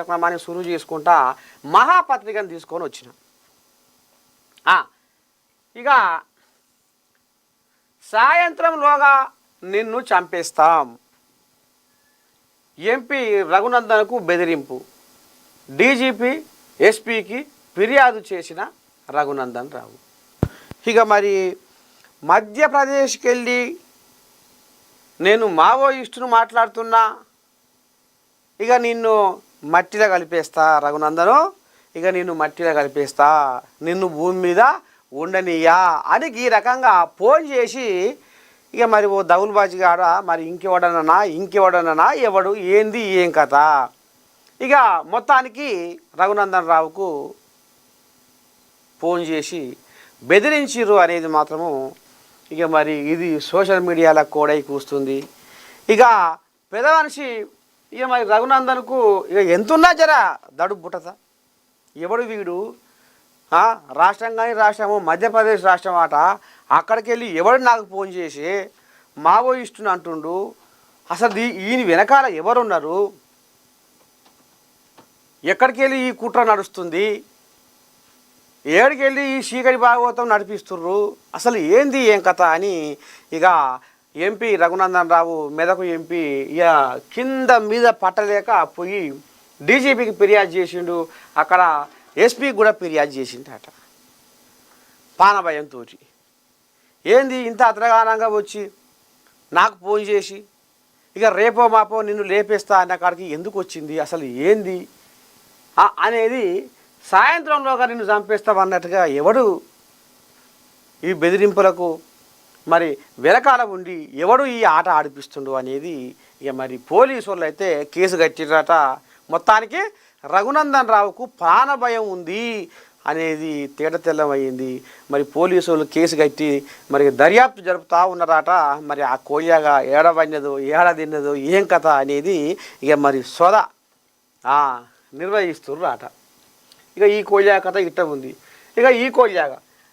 కార్యక్రమాన్ని సురువు చేసుకుంటా మహాపత్రికను తీసుకొని వచ్చిన. ఇక సాయంత్రంలోగా నిన్ను చంపేస్తాం. ఎంపీ రఘునందన్కు బెదిరింపు. డీజీపీ ఎస్పీకి ఫిర్యాదు చేసిన రఘునందన్ రావు. ఇక మరి మధ్యప్రదేశ్కి వెళ్ళి నేను మావోయిస్టును మాట్లాడుతున్నా, ఇక నిన్ను మట్టిలో కలిపేస్తా రఘునందను, ఇక నిన్ను మట్టిలో కలిపేస్తా, నిన్ను భూమి మీద ఉండనియా అని ఈ రకంగా ఫోన్ చేసి ఇక మరి ఓ దౌల్బాజీగాడ మరి ఇంకెవడనన్నా ఎవడు ఏంది ఏం కథ. ఇక మొత్తానికి రఘునందన్ రావుకు ఫోన్ చేసి బెదిరించిర్రు అనేది మాత్రము ఇక మరి ఇది సోషల్ మీడియాలో కోడై కూస్తుంది. ఇక పెద్ద మనిషి ఇక మరి రఘునందన్కు ఇక ఎంతున్నా జరా దడు బుట్టత. ఎవడు వీడు రాష్ట్రం కానీ రాష్ట్రము మధ్యప్రదేశ్ రాష్ట్రం ఆట, అక్కడికి వెళ్ళి ఎవడు నాకు ఫోన్ చేసి మావోయిస్టుని అంటుండు, అసలు ఈయన వెనకాల ఎవరున్నారు, ఎక్కడికి వెళ్ళి ఈ కుట్ర నడుస్తుంది, ఏడికెళ్ళి ఈ చీకటి భాగవతం నడిపిస్తుర్రు, అసలు ఏంది ఏం కథ అని ఇక ఎంపీ రఘునందన్ రావు మెదకు ఎంపీ ఇక కింద మీద పట్టలేక పోయి డీజీపీకి ఫిర్యాదు చేసిండు. అక్కడ ఎస్పీకి కూడా ఫిర్యాదు చేసిండట పానభయంతో. ఏంది ఇంత అతగానంగా వచ్చి నాకు ఫోన్ చేసి ఇక రేపో మాపో నిన్ను లేపేస్తా అన్న కాడికి ఎందుకు వచ్చింది, అసలు ఏంది అనేది, సాయంత్రంలోగా నిన్ను చంపేస్తామన్నట్టుగా ఎవడు ఈ బెదిరింపులకు మరి వెనకాల ఉండి ఎవడు ఈ ఆట ఆడిపిస్తుండు అనేది ఇక మరి పోలీసు వాళ్ళు అయితే కేసు కట్టిరట. మొత్తానికి రఘునందన్ రావుకు ప్రాణభయం ఉంది అనేది తేటతెల్లమైంది. మరి పోలీసు వాళ్ళు కేసు కట్టి మరి దర్యాప్తు జరుపుతూ ఉన్నారట. మరి ఆ కోయాగా ఏడవన్నదో ఏడదిన్నదో ఏం కథ అనేది ఇక మరి సొద నిర్వహిస్తుర్రు అట. ఇక ఈ కోయా కథ ఇట్ట ఉంది. ఇక ఈ కోయాగా